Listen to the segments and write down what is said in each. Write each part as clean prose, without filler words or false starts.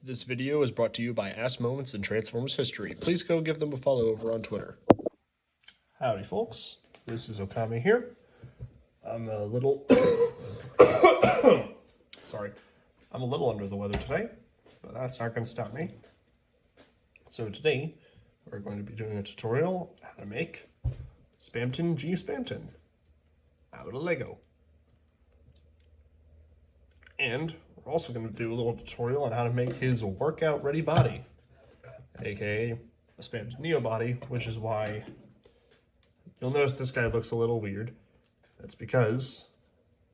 This video is brought to you by Ask Moments in Transformers History. Please go give them a follow over on Twitter. Howdy, folks. This is Okami here. I'm a little... Sorry. I'm a little under the weather today, but that's not going to stop me. So today, we're going to be doing a tutorial on how to make SPAMTON G SPAMTON out of Lego. And we're also going to do a little tutorial on how to make his workout ready body, aka a SPAMTON Neo body, which is why you'll notice this guy looks a little weird. That's because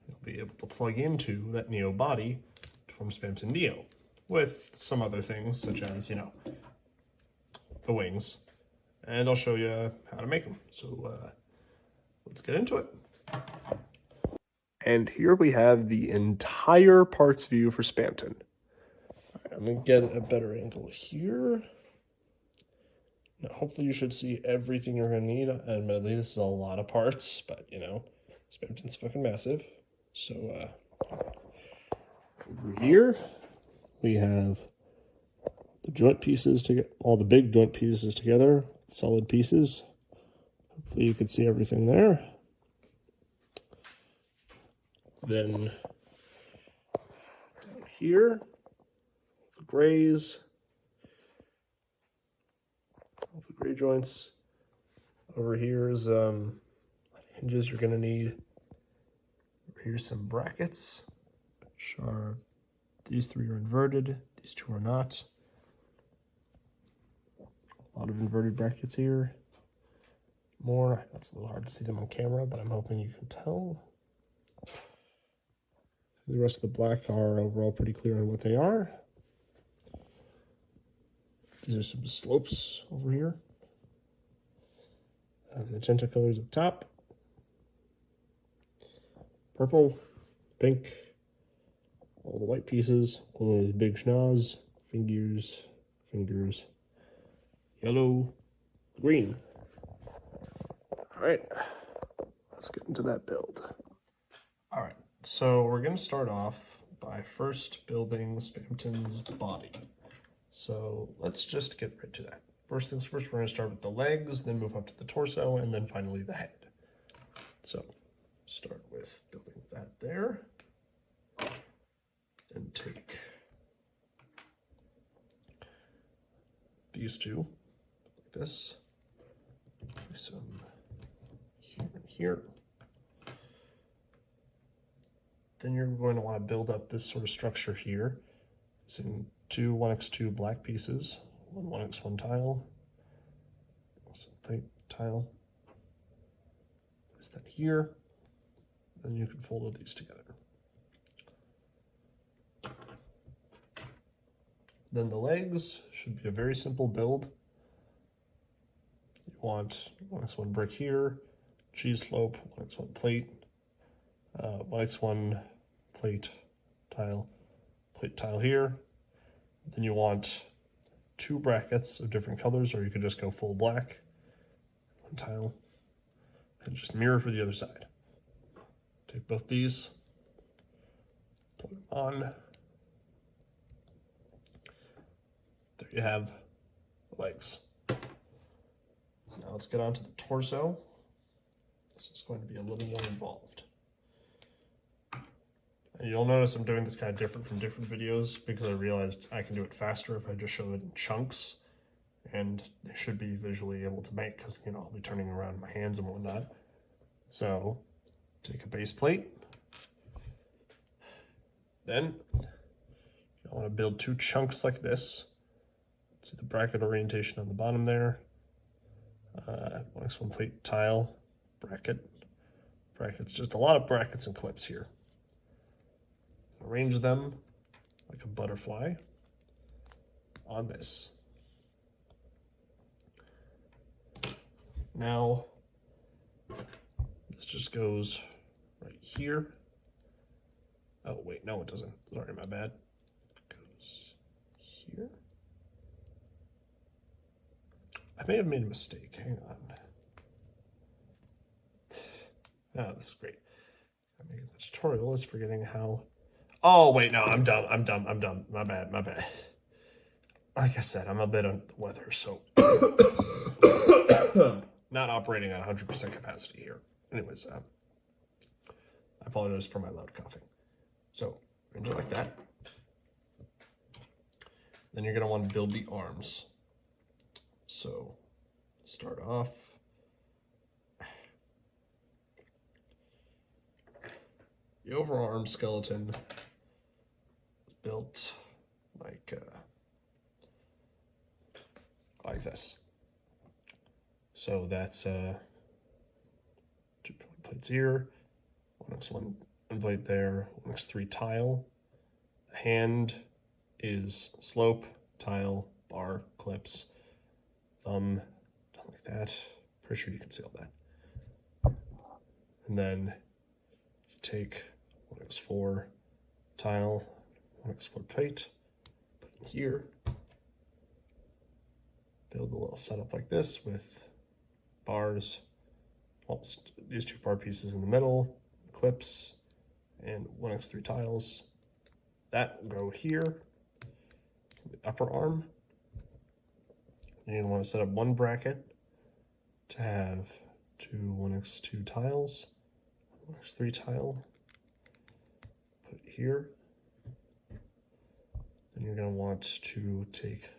you'll be able to plug into that Neo body from SPAMTON Neo with some other things such as, the wings. And I'll show you how to make them. So let's get into it. And here we have the entire parts view for SPAMTON. All right, I'm going to get a better angle here. Now, hopefully you should see everything you're going to need. Admittedly, this is a lot of parts, but, SPAMTON's fucking massive. So, over here, we have the joint pieces to get all the big joint pieces together, solid pieces. Hopefully you can see everything there. Then down here, the grays, all the gray joints. Over here is hinges you're going to need. Over here's some brackets, which are, these three are inverted, these two are not. A lot of inverted brackets here. More, that's a little hard to see them on camera, but I'm hoping you can tell. The rest of the black are overall pretty clear on what they are. These are some slopes over here. Magenta colors up top. Purple, pink, all the white pieces, including the big schnoz, fingers, yellow, green. All right, let's get into that build. All right, so we're going to start off by first building SPAMTON's body. So let's just get right to that. First things first, we're going to start with the legs, then move up to the torso, and then finally the head. So start with building that there. Then take these two, like this. Some here and here. Then you're going to want to build up this sort of structure here using two 1x2 black pieces, one 1x1 tile, some plate tile. Place that here, then you can fold these together. Then the legs should be a very simple build. You want 1x1 brick here, cheese slope, 1x1 plate, 1x1 plate tile here. Then you want two brackets of different colors, or you could just go full black, one tile, and just mirror for the other side. Take both these, plug them on. There you have the legs. Now let's get on to the torso. This is going to be a little more involved. And you'll notice I'm doing this kind of different from different videos because I realized I can do it faster if I just show it in chunks, and they should be visually able to make because, I'll be turning around my hands and whatnot. So take a base plate. Then you want to build two chunks like this. See the bracket orientation on the bottom there. 1x1 plate tile, brackets, just a lot of brackets and clips here. Arrange them like a butterfly on this. Now, this just goes right here. Oh, wait, no, it doesn't. Sorry, my bad. It goes here. I may have made a mistake. Hang on. Oh, this is great. I'm making the tutorial is forgetting how. Oh, wait, no, I'm dumb. My bad. like I said, I'm a bit under the weather, so not operating at 100% capacity here. Anyways, I apologize for my loud coughing. So, arrange it like that. Then you're going to want to build the arms. So, start off. The overarm skeleton is built like this. So that's 2 plates here, 1x1 plate there, 1x3 tile. The hand is slope, tile, bar, clips, thumb, like that. Pretty sure you can see all that. And then you take 1x4 tile, 1x4 plate, put it here. Build a little setup like this with bars, these 2 bar pieces in the middle, clips, and 1x3 tiles. That will go here, the upper arm. You're going to want to set up 1 bracket to have 2 1x2 tiles, 1x3 tile, put it here. Then you're going to want to take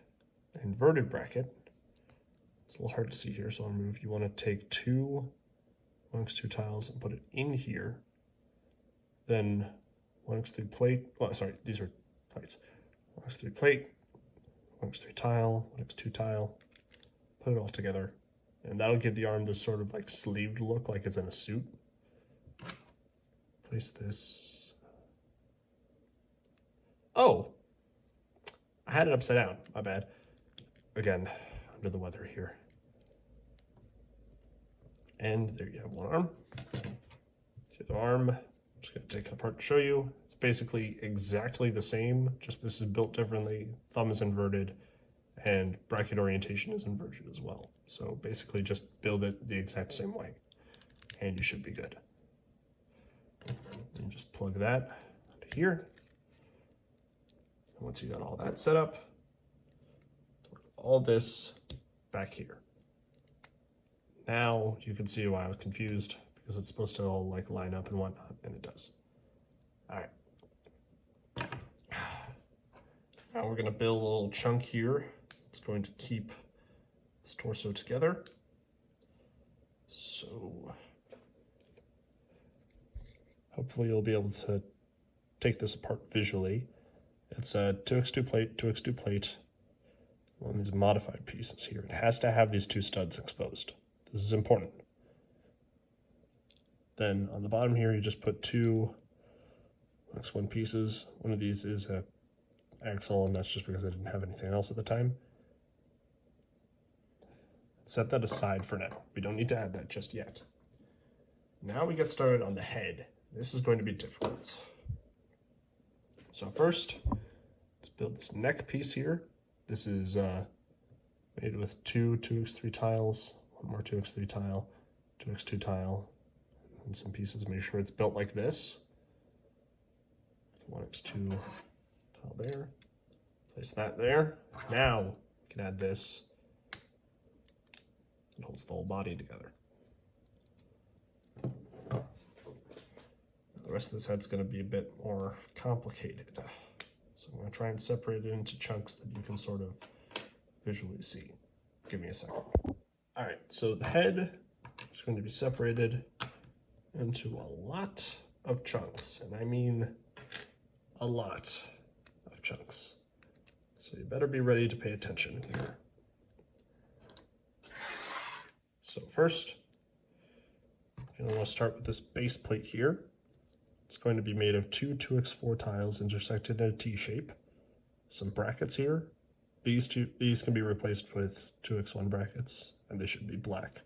an inverted bracket. It's a little hard to see here, so I'll move. You want to take 2 1x2 tiles and put it in here. Then 1x3 plate. Oh, sorry, these are plates. 1x3 plate, 1x3 tile, 1x2 tile. Put it all together, and that'll give the arm this sort of like sleeved look, like it's in a suit. Place this. Oh, I had it upside down. My bad. Again, under the weather here. And there you have 1 arm. The other arm, I'm just going to take it apart to show you. It's basically exactly the same, just this is built differently. Thumb is inverted, and bracket orientation is inverted as well. So basically just build it the exact same way, and you should be good. And just plug that to here. And once you got all that set up, all this back here. Now you can see why I was confused, because it's supposed to all like line up and whatnot, and it does. All right. Now we're gonna build a little chunk here. It's going to keep this torso together. So hopefully you'll be able to take this apart visually. It's a 2x2 plate, 2x2 plate. One of these modified pieces here. It has to have these 2 studs exposed. This is important. Then on the bottom here, you just put 2 1x1 pieces. One of these is a axle, and that's just because I didn't have anything else at the time. Set that aside for now. We don't need to add that just yet. Now we get started on the head. This is going to be difficult. So first, let's build this neck piece here. This is made with 2 2x3 tiles, 1 more 2x3 tile, 2x2 tile, and some pieces. Make sure it's built like this. 1x2 tile there. Place that there. Now we can add this. It holds the whole body together. The rest of this head's going to be a bit more complicated. So I'm going to try and separate it into chunks that you can sort of visually see. Give me a second. All right, so the head is going to be separated into a lot of chunks, and I mean a lot of chunks. So you better be ready to pay attention here. So first, you're going to want to start with this base plate here. It's going to be made of 2 2x4 tiles intersected in a T shape. Some brackets here. These can be replaced with 2x1 brackets, and they should be black.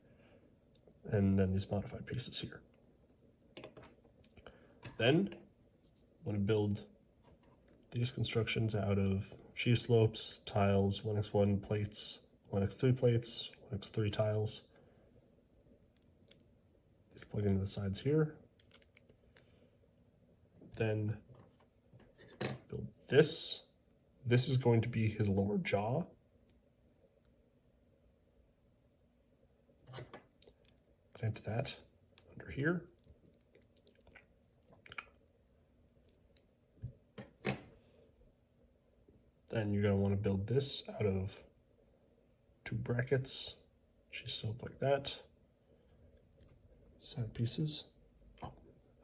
And then these modified pieces here. Then, I'm going to build these constructions out of sheave slopes, tiles, 1x1 plates, 1x3 plates, 1x3 tiles. These plug into the sides here. Then build this this is going to be his lower jaw. Plant that under here. Then you're going to want to build this out of 2 brackets. She's still up like that. Side pieces. Oh,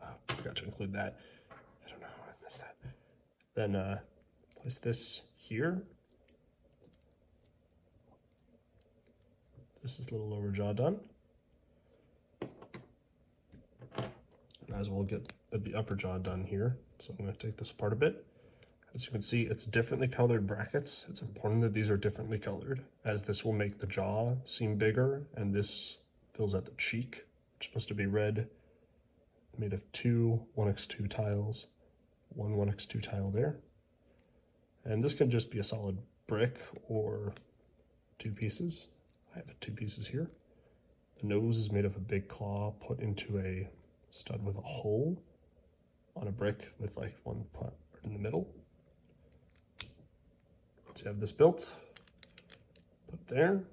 I forgot to include that. I don't know how I missed that. Then place this here. This is little lower jaw done. Might as well get the upper jaw done here. So I'm going to take this apart a bit. As you can see, it's differently colored brackets. It's important that these are differently colored, as this will make the jaw seem bigger, and this fills out the cheek, which is supposed to be red, made of 2 1x2 tiles, 1 1x2 tile there. And this can just be a solid brick or 2 pieces. I have 2 pieces here. The nose is made of a big claw put into a stud with a hole on a brick with like 1 part in the middle. So you have this built, put there.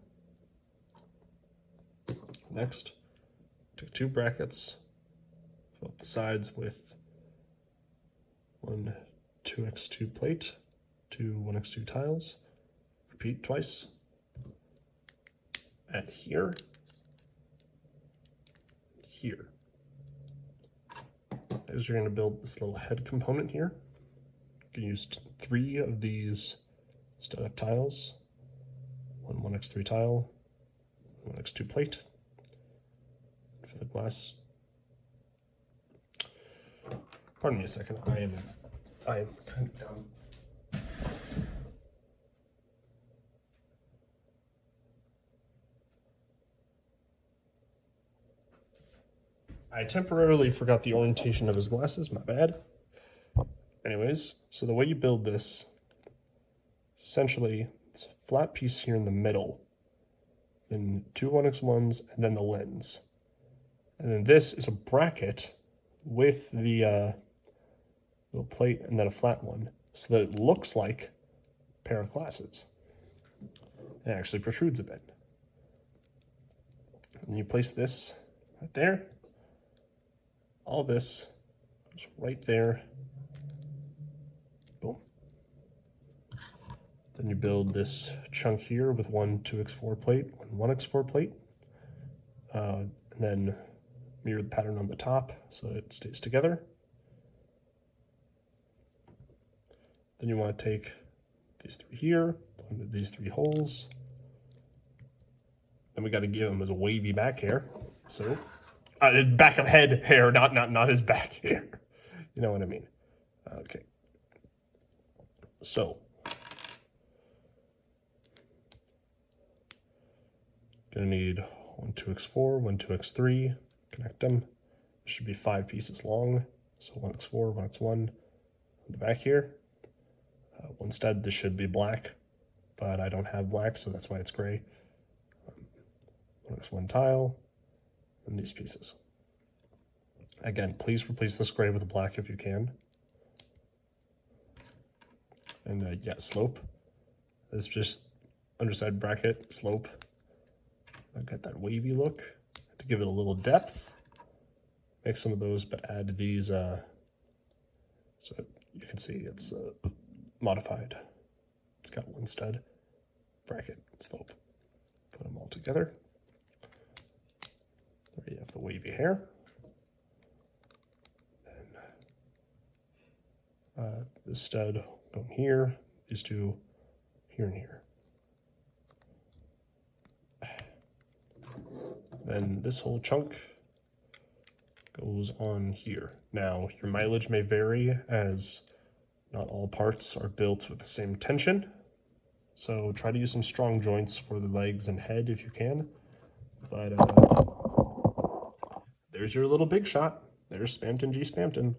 Next, take 2 brackets, fill up the sides with 1 2x2 plate, 2 1x2 tiles, repeat twice, add here, here. As you're going to build this little head component here, you can use 3 of these stud up tiles, 1 1x3 tile, 1 1x2 plate. For the glass, pardon me a second, I am kind of dumb. I temporarily forgot the orientation of his glasses, my bad. Anyways, so the way you build this, essentially, it's a flat piece here in the middle, then 2 1x1s, and then the lens. And then this is a bracket with the little plate and then a flat one, so that it looks like a pair of glasses. It actually protrudes a bit. And you place this right there. All this goes right there. Boom. Then you build this chunk here with 1 2x4 plate, 1 1x4 plate, and then mirror the pattern on the top so it stays together. Then you want to take these 3 here, put into these 3 holes. Then we got to give him his wavy back hair. So, back of head hair, not his back hair. You know what I mean? Okay. So, gonna need 1 2x4, 1 2x3. Connect them. There should be 5 pieces long. So 1x4, 1x1 on the back here. One stud, this should be black, but I don't have black, so that's why it's gray. 1x1 tile, and these pieces. Again, please replace this gray with black if you can. And yeah, slope. This is just underside bracket, slope. I got that wavy look to give it a little depth. Make some of those, but add these so you can see it's modified. It's got 1 stud, bracket, slope. Put them all together. There you have the wavy hair. And this stud going here, these 2 here and here. Then this whole chunk goes on here. Now, your mileage may vary as not all parts are built with the same tension. So try to use some strong joints for the legs and head if you can. But there's your little big shot. There's SPAMTON G SPAMTON.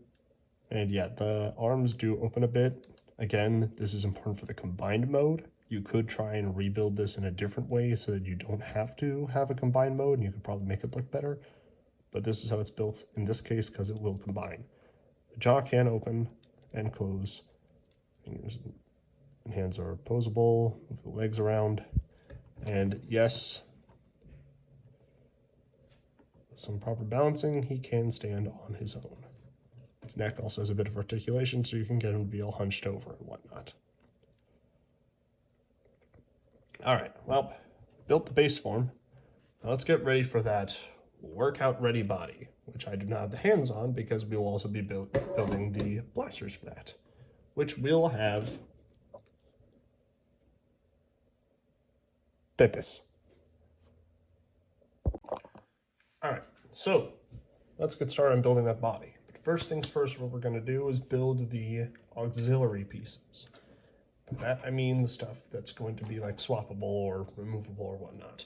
And yeah, the arms do open a bit. Again, this is important for the combined mode. You could try and rebuild this in a different way so that you don't have to have a combined mode, and you could probably make it look better. But this is how it's built in this case because it will combine. The jaw can open and close, fingers And hands are opposable, move the legs around. And yes, with some proper balancing, he can stand on his own. His neck also has a bit of articulation, so you can get him to be all hunched over and whatnot. All right, well, built the base form. Now let's get ready for that workout ready body, which I do not have the hands on because we will also be building the blasters for that, which will have Pepis. All right, so let's get started on building that body. But first things first, what we're going to do is build the auxiliary pieces. By that I mean the stuff that's going to be like swappable or removable or whatnot.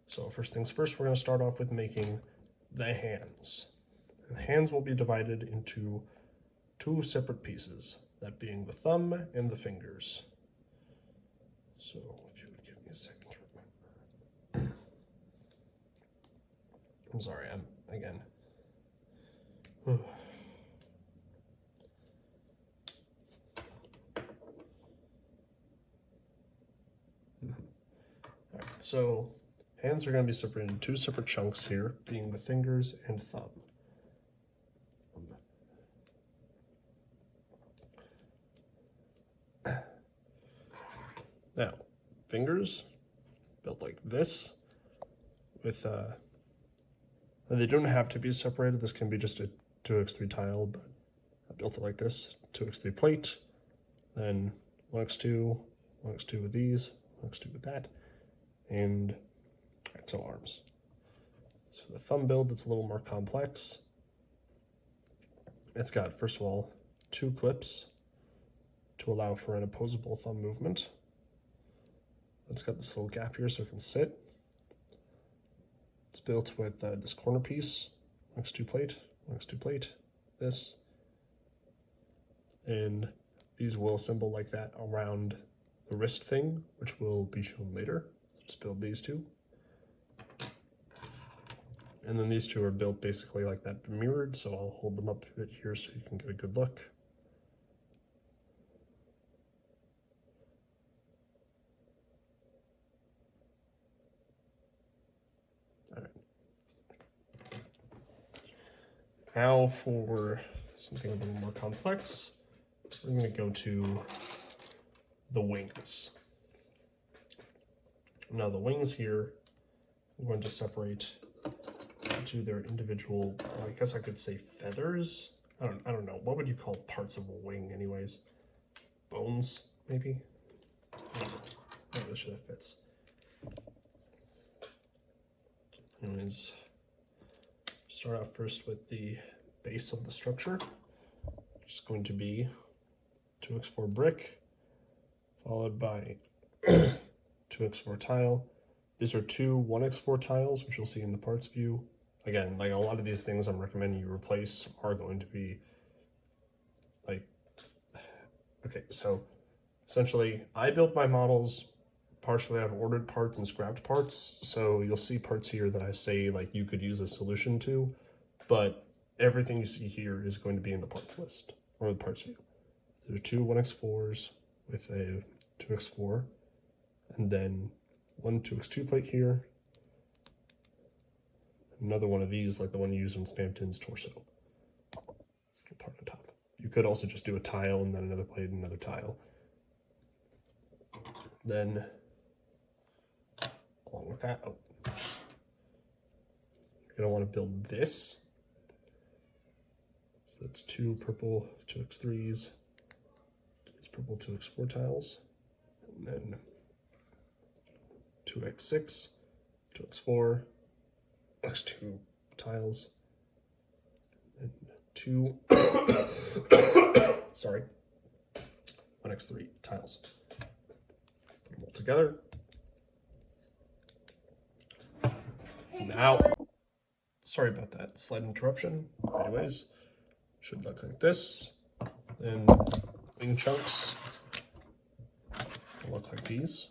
So first things first, we're going to start off with making the hands. The hands will be divided into two separate pieces, that being the thumb and the fingers. So if you would give me a second to remember. I'm sorry, again. All right, so hands are going to be separated into two separate chunks here, being the fingers and thumb. Now, fingers built like this with, they don't have to be separated. This can be just a 2x3 tile, but I built it like this, 2x3 plate, then 1x2 with these, 1x2 with that, and so arms. So for the thumb build, it's a little more complex. It's got, first of all, 2 clips to allow for an opposable thumb movement. It's got this little gap here so it can sit. It's built with this corner piece, 1x2 plate, this. And these will assemble like that around the wrist thing, which will be shown later. Just build these two. And then these two are built basically like that, mirrored, so I'll hold them up a bit here so you can get a good look. All right. Now for something a little more complex, we're going to go to the wings. Now the wings here, I'm going to separate to their individual, I guess I could say feathers. I don't know. What would you call parts of a wing anyways? Bones, maybe? I don't know. Maybe this should have fits. Anyways, start out first with the base of the structure, which is going to be 2x4 brick, followed by 2x4 tile. These are two 1x4 tiles, which you'll see in the parts view. Again, like a lot of these things I'm recommending you replace are going to be like, okay, so essentially I built my models partially out of ordered parts and scrapped parts. So you'll see parts here that I say like you could use a solution to, but everything you see here is going to be in the parts list or the parts view. There are two 1x4s with a 2x4 and then one 2x2 plate here. Another one of these, like the one you use on SPAMTON's torso. This little part on the top. You could also just do a tile and then another plate and another tile. Then, along with that, you're gonna want to build this. So that's two purple 2x3s, these purple 2x4 tiles, and then 2x6, 2x4, x2 tiles, and two, sorry, 1x3 tiles. Put them all together. Now, sorry about that slight interruption. Anyways, should look like this. Then wing chunks will look like these.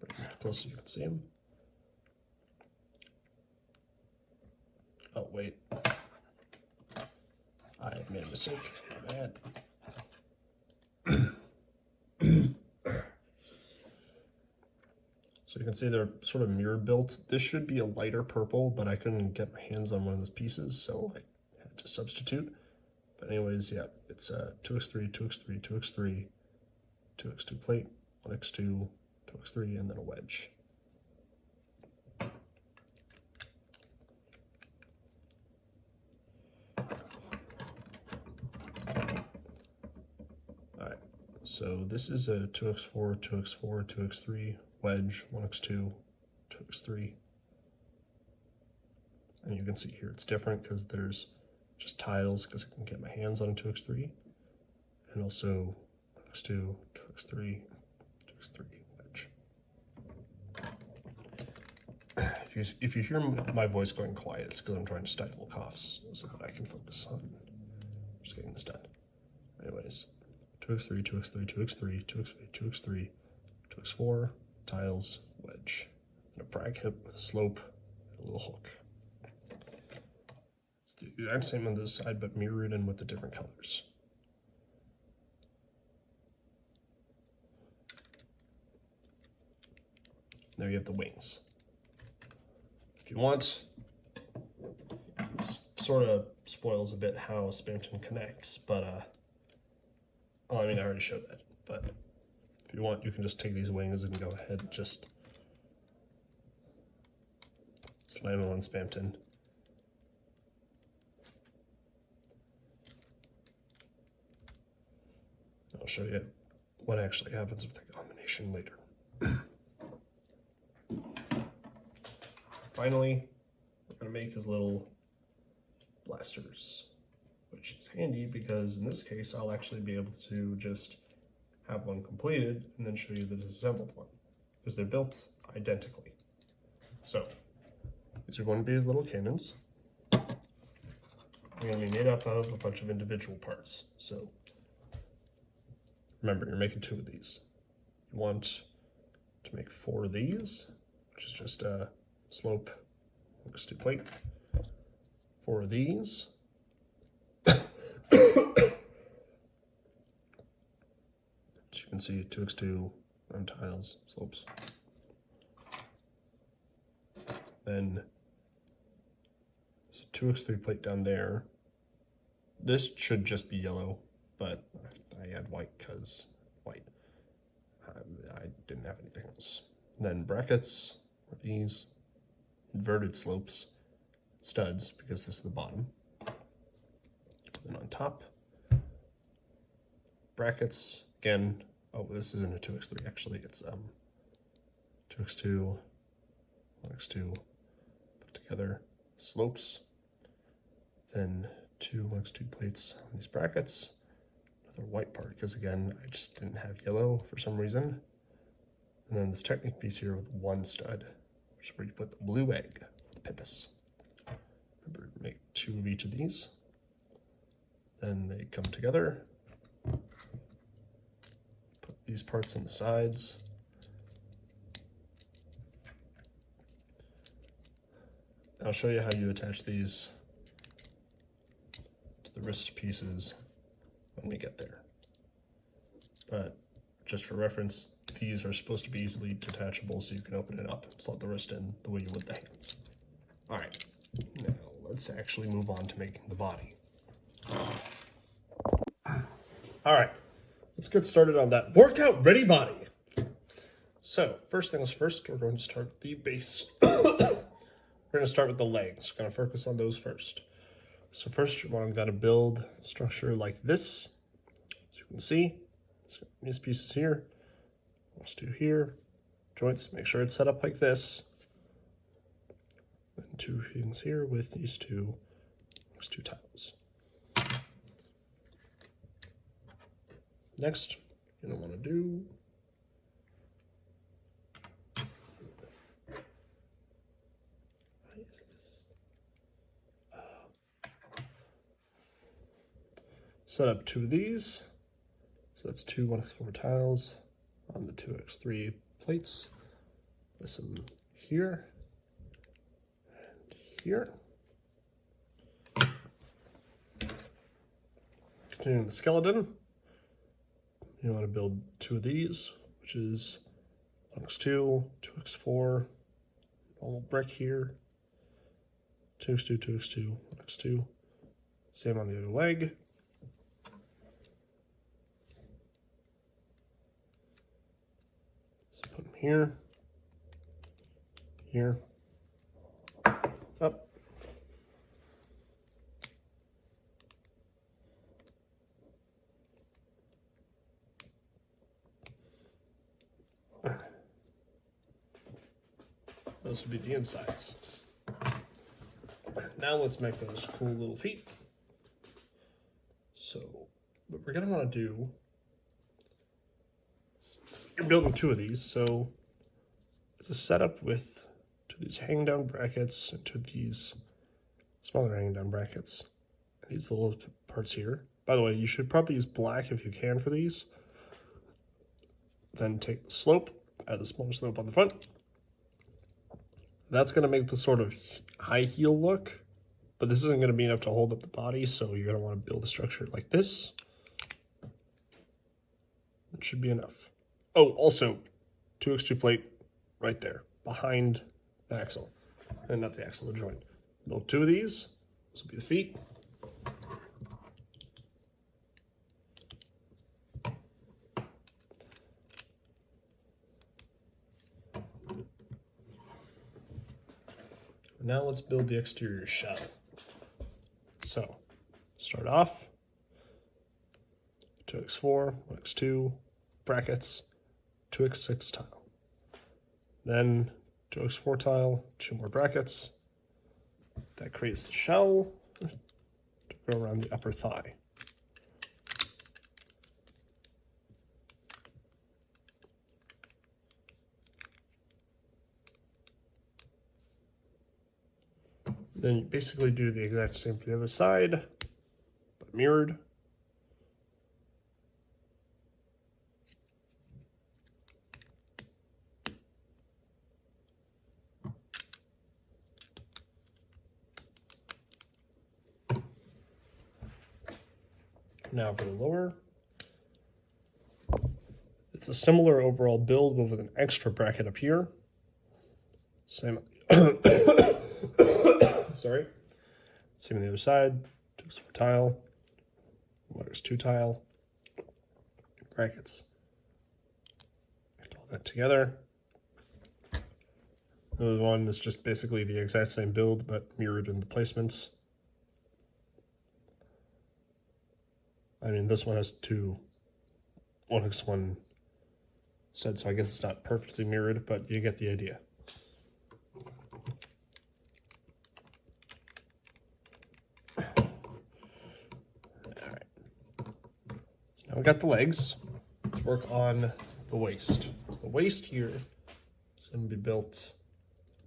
Bring it close so you can see them. Oh, wait. I made a mistake. My bad. So you can see they're sort of mirror built. This should be a lighter purple, but I couldn't get my hands on one of those pieces, so I had to substitute. But anyways, yeah, it's 2x3, 2x3, 2x3, 2x2 plate, 1x2, 2x3, and then a wedge. Alright, so this is a 2x4, 2x4, 2x3, wedge, 1x2, 2x3. And you can see here it's different because there's just tiles because I can get my hands on a 2x3. And also 2x2, 2x3, 2x3, wedge. If you hear my voice going quiet, it's because I'm trying to stifle coughs so that I can focus on just getting this done. Anyways, 2x3, 2x3, 2x3, 2x3, 2x3, 2x4, tiles, wedge, and a brag hip with a slope and a little hook. It's the exact same on this side, but mirrored in with the different colors. There you have the wings. If you want, this sort of spoils a bit how SPAMTON connects, but oh, I mean, I already showed that, but if you want, you can just take these wings and go ahead and just slam them on SPAMTON. I'll show you what actually happens with the combination later. Finally, we're going to make his little blasters, which is handy because in this case, I'll actually be able to just have one completed and then show you the disassembled one because they're built identically. So these are going to be his little cannons. They're going to be made up of a bunch of individual parts. So remember, you're making 2 of these. You want to make 4 of these, which is just a slope, just a plate. 4 of these. As you can see, 2x2 round tiles, slopes. Then there's a 2x3 plate down there. This should just be yellow, but I add white because white. I didn't have anything else. And then brackets are these inverted slopes, studs, because this is the bottom. And on top, brackets, again, oh, this isn't a 2x3, actually, it's 2x2, 1x2, put together, slopes, then 2 1x2 plates on these brackets, another white part, because again, I just didn't have yellow for some reason, and then this Technic piece here with 1 stud, which is where you put the blue egg for the pipus. Remember to make 2 of each of these. Then they come together. Put these parts on the sides. I'll show you how you attach these to the wrist pieces when we get there. But just for reference, these are supposed to be easily detachable so you can open it up and slot the wrist in the way you would the hands. All right, now let's actually move on to making the body. All right, let's get started on that workout ready body. So first things first, we're going to start with the base. We're going to start with the legs. We're going to focus on those first. So first, you want to build a structure like this. As you can see, these pieces here. Let's do here. Joints, make sure it's set up like this. And 2 things here with these 2 tiles. Next, you're going to want to do set up 2 of these. So that's 2 1x4 tiles on the 2x3 plates. With some here and here. Continuing the skeleton, you want to build 2 of these, which is 1x2, 2x4, normal brick here, 2x2, 2x2, 1x2. Same on the other leg. So put them here, here, up. Those would be the insides. Now let's make those cool little feet. So what we're gonna wanna do, you're building 2 of these, so it's a setup with 2 of these hang down brackets and 2 of these smaller hang down brackets. And these little parts here. By the way, you should probably use black if you can for these. Then take the slope, add the smaller slope on the front. That's gonna make the sort of high heel look, but this isn't gonna be enough to hold up the body, so you're gonna wanna build a structure like this. That should be enough. Oh, also, 2x2 plate right there, behind the axle. And not the axle, the joint. Build 2 of these. This will be the feet. Now let's build the exterior shell. So, start off, 2x4, 1x2, brackets, 2x6 tile. Then 2x4 tile, 2 more brackets. That creates the shell to go around the upper thigh. Then you basically do the exact same for the other side, but mirrored. Now for the lower. It's a similar overall build, but with an extra bracket up here. Same. Sorry. Same on the other side. 2x4 tile. 1x2 tile. Brackets. Get all that together. The other one is just basically the exact same build, but mirrored in the placements. I mean, this one has 2 1x1 instead, so I guess it's not perfectly mirrored, but you get the idea. Now we got the legs. Let's work on the waist. So the waist here is going to be built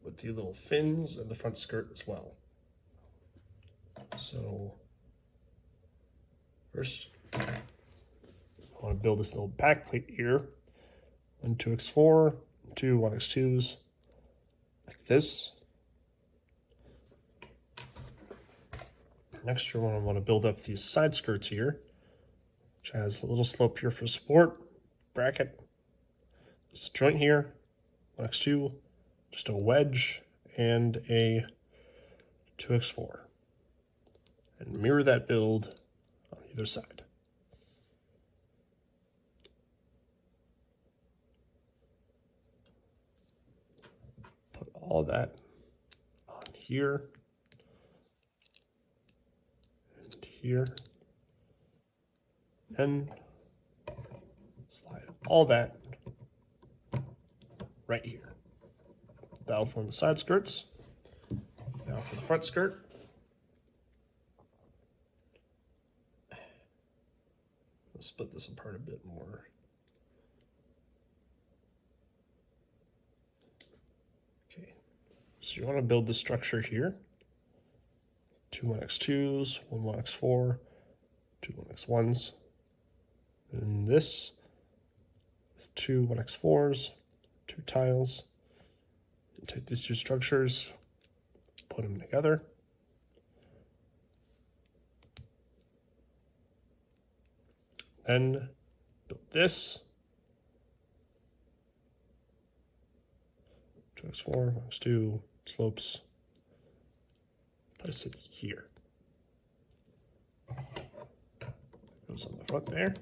with the little fins and the front skirt as well. So first, I want to build this little back plate here. 1 2x4, 2 1x2s, like this. Next, you're going to want to build up these side skirts here, which has a little slope here for support, bracket, this joint here, 1x2, just a wedge, and a 2x4. And mirror that build on either side. Put all that on here, and here, and slide all that right here. That'll form the side skirts. Now for the front skirt. Let's split this apart a bit more. Okay, so you want to build the structure here. 2 1x2s, 1 1x4, 2 1x1s. And this, 2 1x4s, 2 tiles. And take these 2 structures, put them together. Then build this. 2x4, 1x2, slopes. Place it here. Goes on the front there.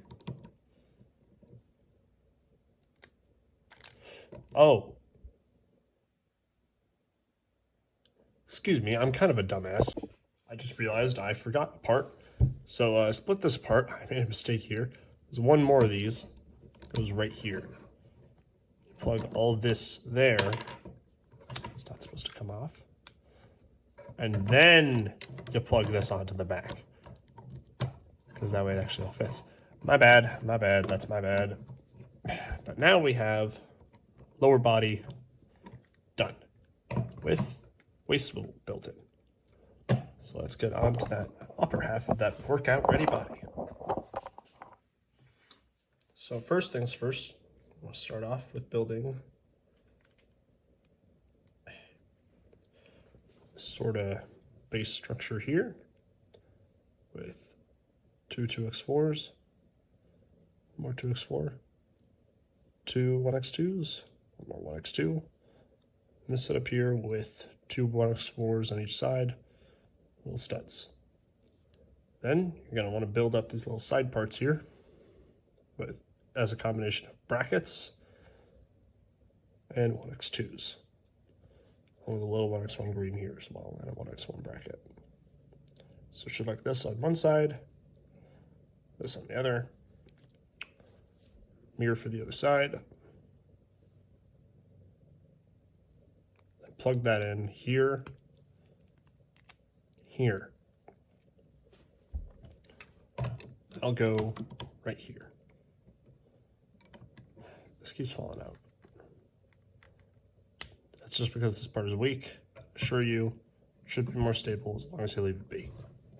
Oh. Excuse me, I'm kind of a dumbass. I just realized I forgot a part. So I split this apart. I made a mistake here. There's one more of these. Goes right here. You plug all this there. It's not supposed to come off. And then you plug this onto the back. Because that way it actually all fits. My bad, that's my bad. But now we have lower body done with waist built in. So let's get on to that upper half of that workout ready body. So first things first, we'll start off with building this sort of base structure here with two 2x4s, more 2x4, two 1x2s, one more 1x2, and this setup here with two 1x4s on each side, little studs. Then you're going to want to build up these little side parts here with as a combination of brackets and 1x2s. With a little 1x1 green here as well, and a 1x1 bracket. So it should like this on one side, this on the other, mirror for the other side. Then plug that in here, here. I'll go right here. This keeps falling out. That's just because this part is weak. I assure you, it should be more stable as long as you leave it be.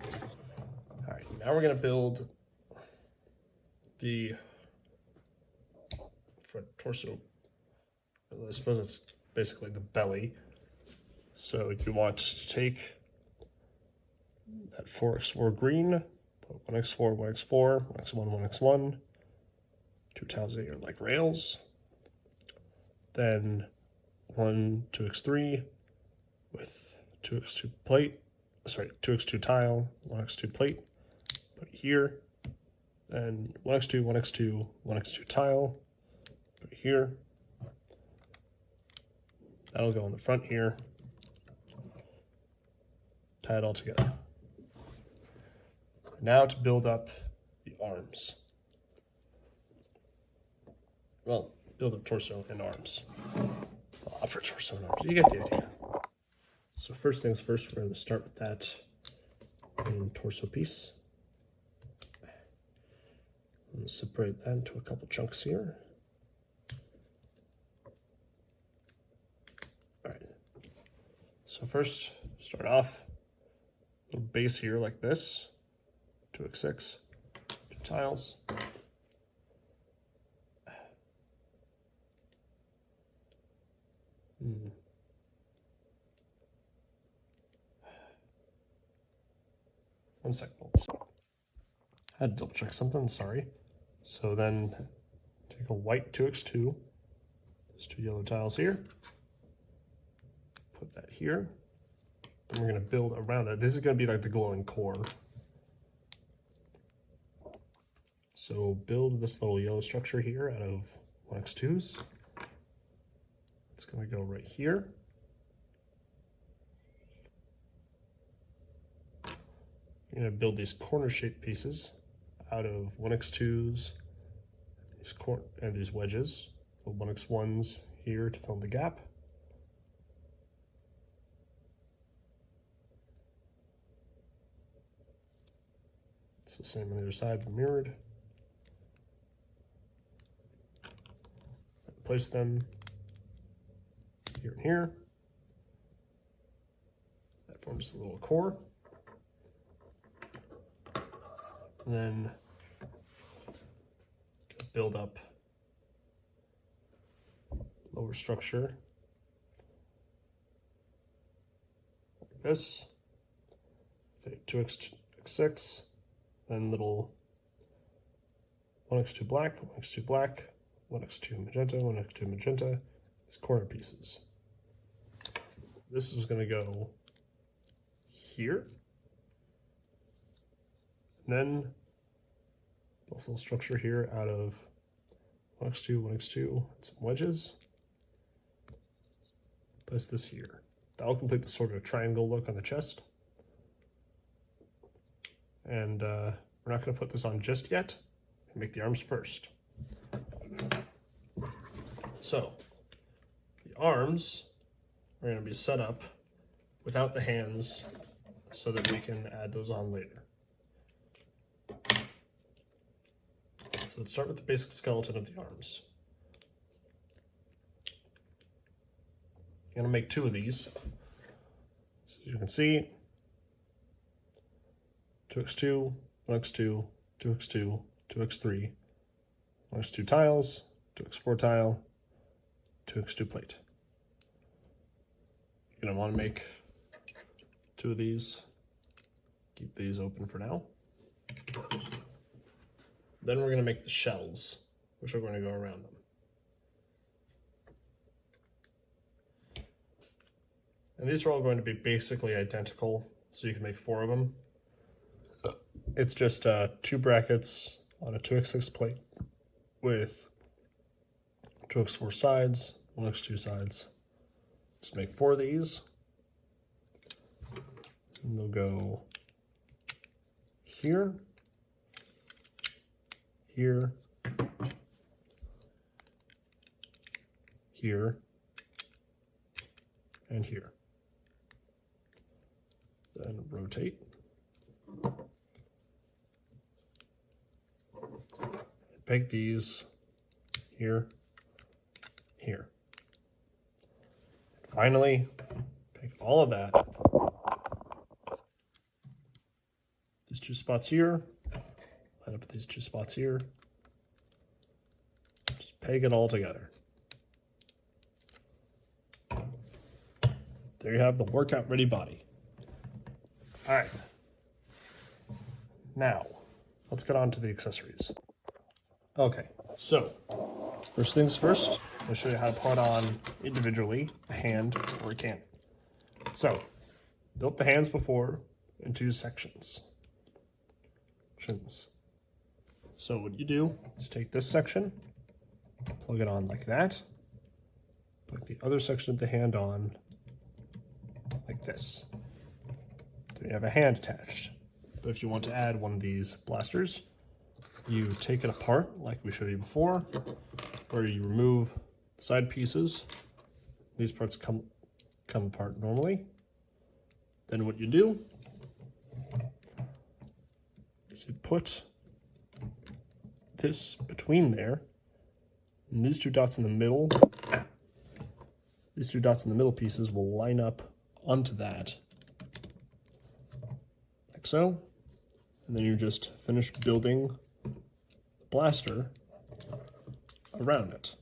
All right, now we're gonna build the front torso. I suppose it's basically the belly. So you want to take that 4x4 green, put 1x4, 1x4, 1x1, 1x1, two tiles that are like rails. Then one 2x3 with 2x2 plate, sorry, 2x2 tile, 1x2 plate, put it here. Then 1x2, 1x2, 1x2 tile, put it here. That'll go in the front here. Tie it all together. Now to build up the arms. Well, build up torso and arms. Well, upper torso and arms. You get the idea. So first things first, we're going to start with that main torso piece. I'm going to separate that into a couple chunks here. All right. So first, start off little base here like this. 2x6, two tiles. One second, folks. I had to double check something, sorry. So then take a white 2x2, those two yellow tiles here, put that here. Then we're gonna build around that. This is gonna be like the glowing core. So build this little yellow structure here out of 1x2s. It's gonna go right here. You're gonna build these corner shaped pieces out of 1x2s and these wedges. So 1x1s here to fill in the gap. It's the same on the other side, but mirrored. Place them here and here. That forms the little core. And then build up lower structure like this. 2x6, then little 1x2 black, 1x2 black, 1x2 magenta, 1x2 magenta, these corner pieces. this is going to go here. And then this little structure here out of 1x2, 1x2, and some wedges. Place this here. That will complete the sort of triangle look on the chest. And we're not going to put this on just yet. Make the arms first. So the arms are going to be set up without the hands so that we can add those on later. So let's start with the basic skeleton of the arms. I'm going to make 2 of these. So as you can see, 2x2, 1x2, 2x2, 2x3, 1x2 tiles, 2x4 tile, 2x2 plate. You're going to want to make 2 of these. Keep these open for now. Then we're going to make the shells, which are going to go around them. And these are all going to be basically identical, so you can make 4 of them. It's just 2 brackets on a 2x6 plate with 2x4 sides, 1x2 sides. Just make 4 of these. And they'll go here, here, here, and here. Then rotate. Peg these here, here. Finally, peg all of that. These 2 spots here, line up these 2 spots here. Just peg it all together. There you have the workout ready body. All right. Now, let's get on to the accessories. Okay, so first things first, I'll show you how to put on individually a hand or a cannon. So, built the hands before in 2 sections. So what you do is take this section, plug it on like that, plug the other section of the hand on like this. Then you have a hand attached. But if you want to add one of these blasters, you take it apart like we showed you before, where you remove side pieces. These parts come apart normally. Then what you do is you put this between there, and these 2 dots in the middle, these 2 dots in the middle pieces will line up onto that, like so. And then you just finish building the blaster around it.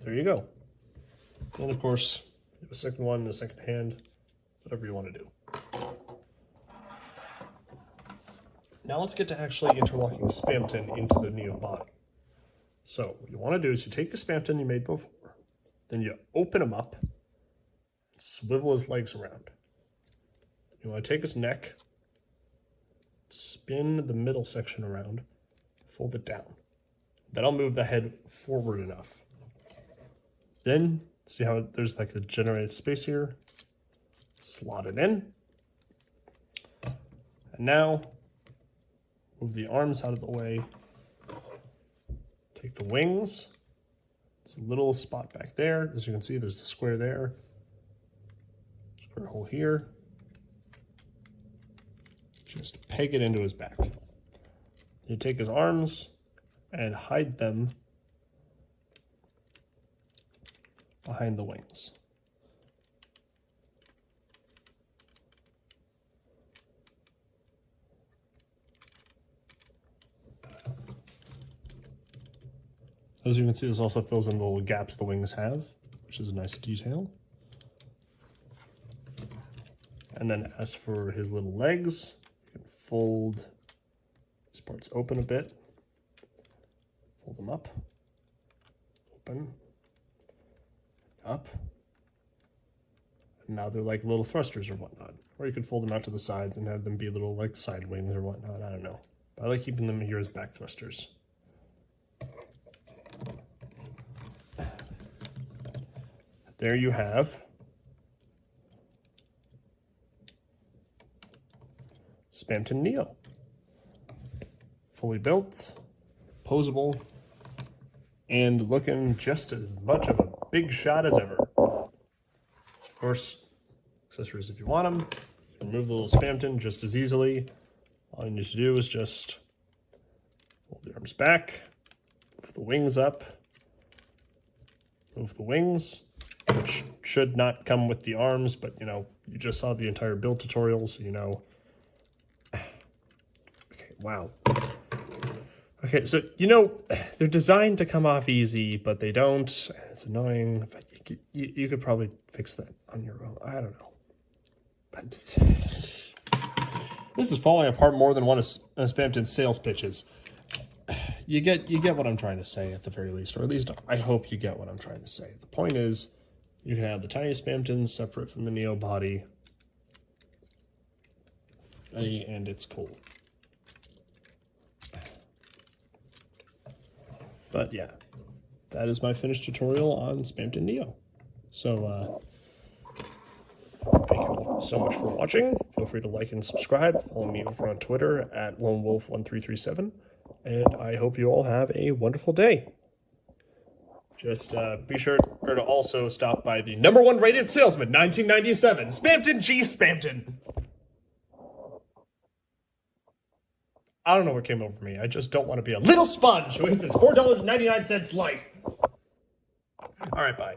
There you go. And of course, you have a second one, a second hand, whatever you want to do. Now let's get to actually interlocking the SPAMTON into the Neo body. So what you want to do is you take the SPAMTON you made before, then you open him up, and swivel his legs around. You want to take his neck, spin the middle section around, fold it down. That'll move the head forward enough. Then, see how there's like the generated space here? Slot it in. And now, move the arms out of the way. Take the wings. It's a little spot back there. As you can see, there's the square there. Square hole here. Just peg it into his back. You take his arms and hide them behind the wings. As you can see, this also fills in the little gaps the wings have, which is a nice detail. And then as for his little legs, you can fold these parts open a bit, fold them up, Open. Up. And now they're like little thrusters or whatnot. Or you could fold them out to the sides and have them be little like side wings or whatnot. I don't know. But I like keeping them here as back thrusters. There you have SPAMTON Neo. Fully built, posable, and looking just as much of a big shot as ever. Of course, accessories if you want them. Remove the little SPAMTON just as easily. All you need to do is just fold the arms back, move the wings up, move the wings, which should not come with the arms, but you know, you just saw the entire build tutorial, so you know. Okay, wow. Okay, so you know, they're designed to come off easy, but they don't. It's annoying, but you could probably fix that on your own. I don't know. But this is falling apart more than one of SPAMTON's sales pitches. You get what I'm trying to say at the very least, or at least I hope you get what I'm trying to say. The point is, you can have the tiny SPAMTON separate from the Neo body, and it's cool. But yeah, that is my finished tutorial on SPAMTON Neo. So thank you all so much for watching. Feel free to like and subscribe. Follow me over on Twitter at LoneWolf1337. And I hope you all have a wonderful day. Just be sure to also stop by the #1 rated salesman, 1997, SPAMTON G SPAMTON. I don't know what came over me. I just don't want to be a little sponge who hits his $4.99 life. All right, bye.